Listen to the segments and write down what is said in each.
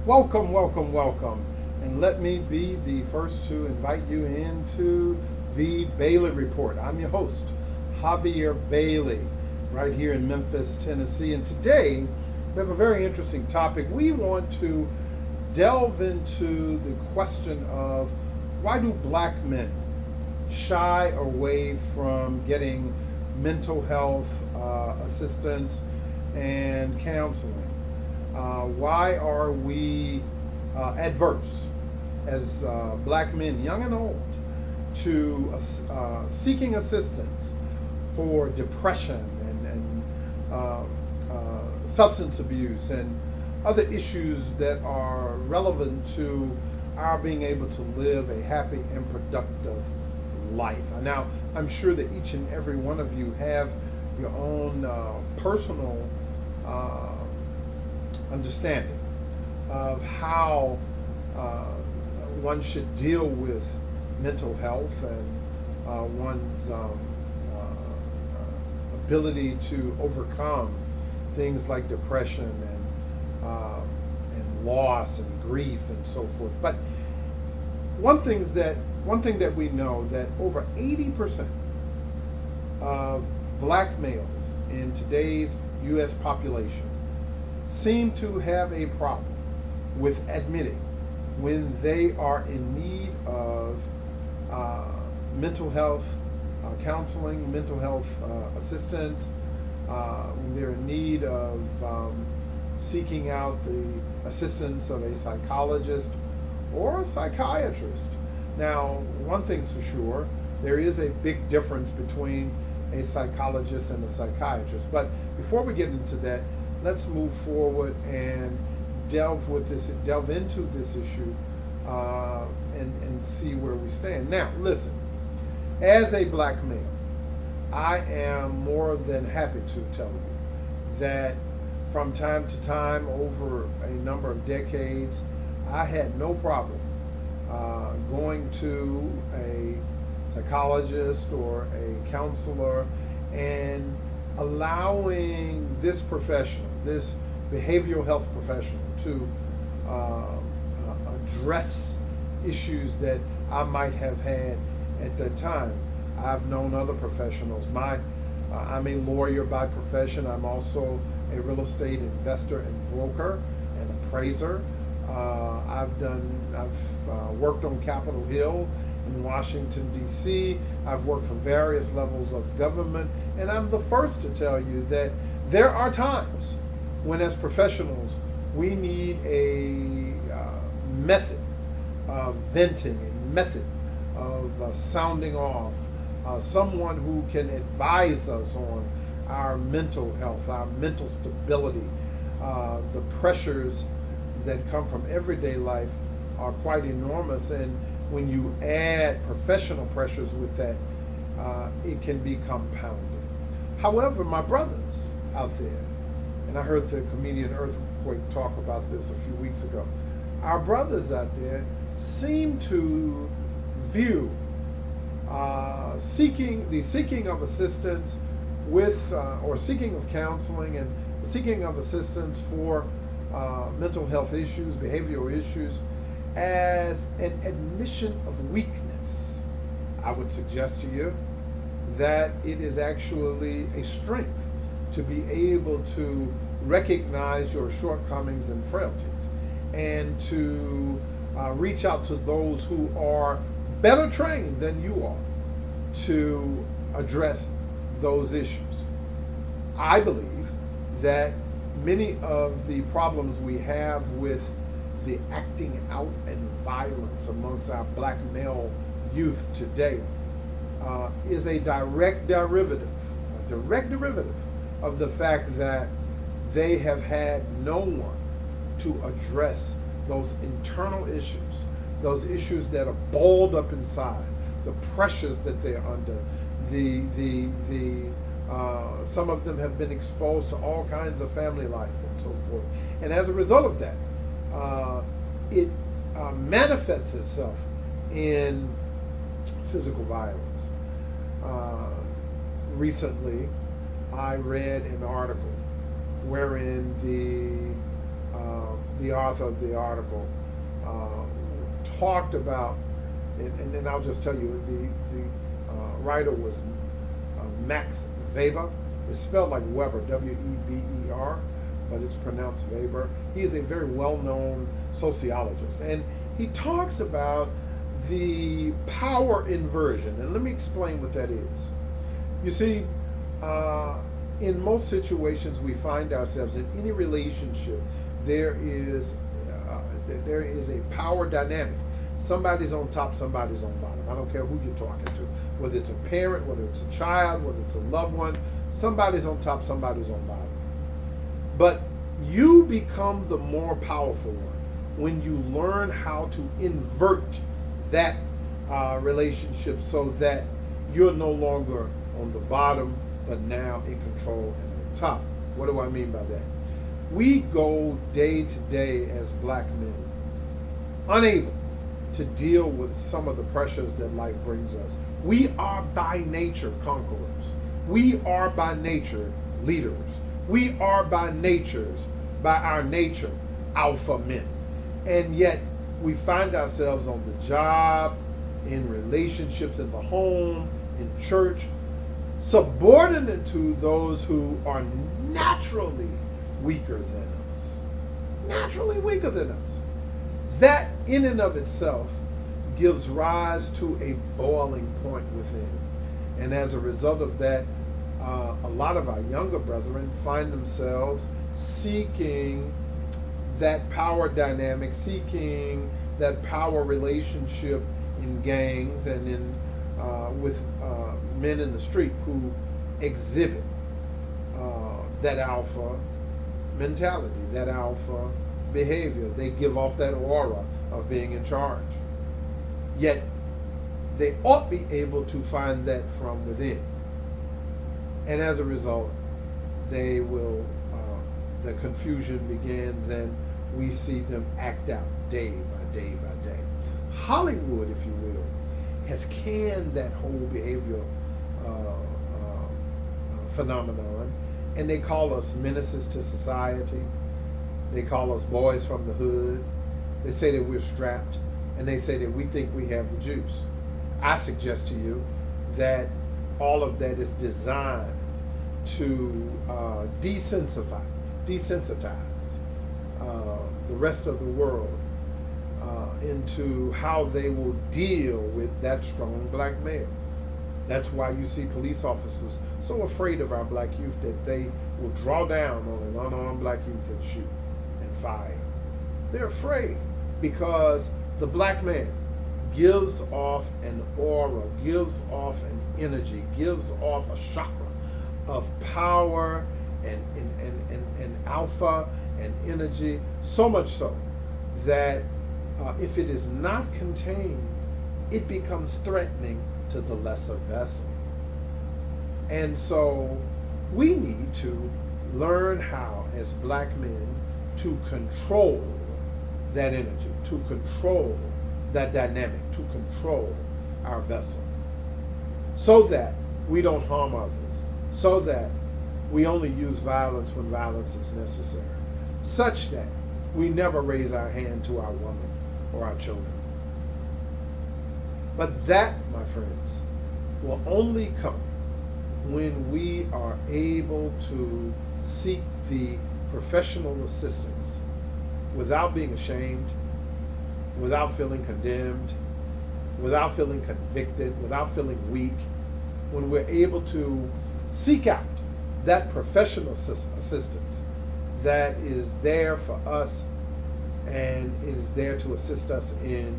Welcome, welcome, welcome. And let me be the first to invite you into the Bailey Report. I'm your host, Javier Bailey, right here in Memphis, Tennessee. And today we have a very interesting topic. We want to delve into the question of why do black men shy away from getting mental health assistance and counseling? Why are we adverse as black men, young and old, to seeking assistance for depression and substance abuse and other issues that are relevant to our being able to live a happy and productive life? Now, I'm sure that each and every one of you have your own personal understanding of how one should deal with mental health and one's ability to overcome things like depression and loss and grief and so forth. But one thing that we know that over 80% of black males in today's U.S. population seem to have a problem with admitting when they are in need of mental health counseling, mental health assistance, when they're in need of seeking out the assistance of a psychologist or a psychiatrist. Now, one thing's for sure, there is a big difference between a psychologist and a psychiatrist. But before we get into that, let's move forward and delve into this issue and see where we stand. Now, listen, as a black male, I am more than happy to tell you that from time to time over a number of decades, I had no problem going to a psychologist or a counselor and allowing this professional, this behavioral health professional, to address issues that I might have had at that time. I've known other professionals. I'm a lawyer by profession. I'm also a real estate investor and broker and appraiser. I've worked on Capitol Hill in Washington, D.C. I've worked for various levels of government, and I'm the first to tell you that there are times when, as professionals, we need a method of venting, a method of sounding off, someone who can advise us on our mental health, our mental stability. The pressures that come from everyday life are quite enormous, and when you add professional pressures with that, it can be compounded. However, my brothers out there, and I heard the comedian Earthquake talk about this a few weeks ago, our brothers out there seem to view seeking of assistance with, or seeking of counseling and seeking of assistance for mental health issues, behavioral issues, as an admission of weakness. I would suggest to you that it is actually a strength to be able to recognize your shortcomings and frailties and to reach out to those who are better trained than you are to address those issues. I believe that many of the problems we have with the acting out and violence amongst our black male youth today is a direct derivative of the fact that they have had no one to address those internal issues, those issues that are balled up inside, the pressures that they're under, some of them have been exposed to all kinds of family life and so forth. And as a result of that, it manifests itself in physical violence. Recently, I read an article wherein the author of the article, talked about, and I'll just tell you, the writer was Max Weber. It's spelled like Weber, Weber, but it's pronounced Weber. He is a very well-known sociologist, and he talks about the power inversion. And let me explain what that is. You see, in most situations we find ourselves in any relationship, there is a power dynamic. Somebody's on top, somebody's on bottom. I don't care who you're talking to, whether it's a parent, whether it's a child, whether it's a loved one. Somebody's on top, somebody's on bottom. But you become the more powerful one when you learn how to invert that relationship so that you're no longer on the bottom, but now in control and on top. What do I mean by that? We go day to day as black men unable to deal with some of the pressures that life brings us. We are by nature conquerors. We are by nature leaders. We are by our nature, alpha men. And yet we find ourselves on the job, in relationships in the home, in church, subordinate to those who are naturally weaker than us. Naturally weaker than us. That in and of itself gives rise to a boiling point within. And as a result of that, a lot of our younger brethren find themselves seeking that power dynamic, seeking that power relationship in gangs and in with men in the street who exhibit that alpha mentality, that alpha behavior. They give off that aura of being in charge. Yet they ought to be able to find that from within. And as a result, they will, the confusion begins and we see them act out day by day by day. Hollywood, if you will, has canned that whole behavioral phenomenon, and they call us menaces to society. They call us boys from the hood. They say that we're strapped, and they say that we think we have the juice. I suggest to you that all of that is designed to desensitize the rest of the world into how they will deal with that strong black male. That's why you see police officers so afraid of our black youth that they will draw down on an unarmed black youth and shoot and fire. They're afraid because the black man gives off an aura, gives off an energy, gives off a chakra of power and alpha and energy, so much so that if it is not contained, it becomes threatening to the lesser vessel. And so we need to learn how, as black men, to control that energy, to control that dynamic, to control our vessel, so that we don't harm others, so that we only use violence when violence is necessary, such that we never raise our hand to our woman or our children. But that, my friends, will only come when we are able to seek the professional assistance without being ashamed, without feeling condemned, without feeling convicted, without feeling weak, when we're able to seek out that professional assistance that is there for us and is there to assist us in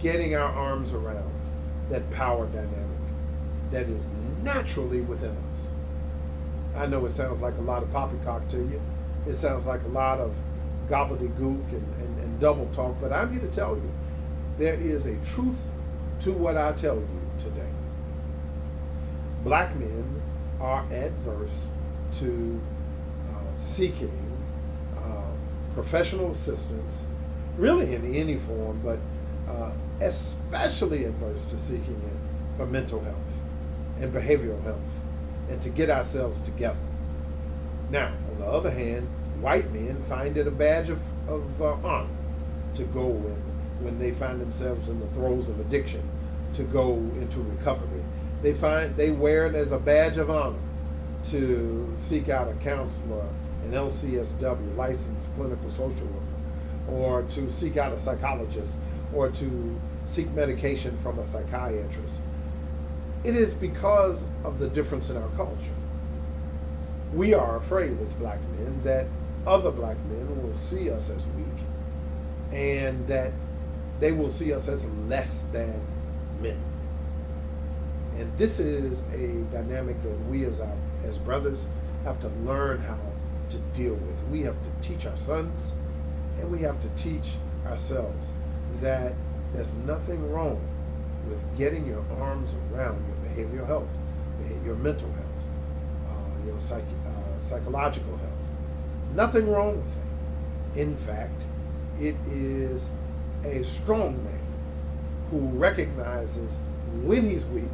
getting our arms around that power dynamic that is naturally within us. I know it sounds like a lot of poppycock to you. It sounds like a lot of gobbledygook and double talk, but I'm here to tell you there is a truth to what I tell you today. Black men are adverse to seeking professional assistance, really in any form, but especially adverse to seeking it for mental health and behavioral health and to get ourselves together. Now, on the other hand, white men find it a badge of of honor to go when they find themselves in the throes of addiction, to go into recovery. They wear it as a badge of honor to seek out a counselor, an LCSW, licensed clinical social worker, or to seek out a psychologist, or to seek medication from a psychiatrist. It is because of the difference in our culture. We are afraid as black men that other black men will see us as weak, and that they will see us as less than men. And this is a dynamic that we as brothers have to learn how to deal with. We have to teach our sons, and we have to teach ourselves that there's nothing wrong with getting your arms around your behavioral health, your mental health, your psychological health. Nothing wrong with that. In fact, it is a strong man who recognizes when he's weak,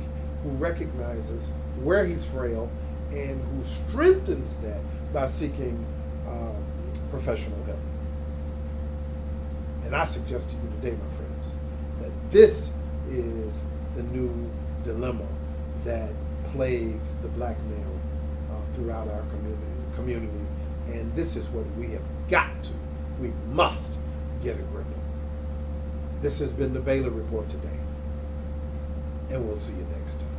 who recognizes where he's frail, and who strengthens that by seeking professional help. And I suggest to you today, my friends, that this is the new dilemma that plagues the black male throughout our community. And this is what we have got to, we must get a grip on. This has been the Baylor Report today, and we'll see you next time.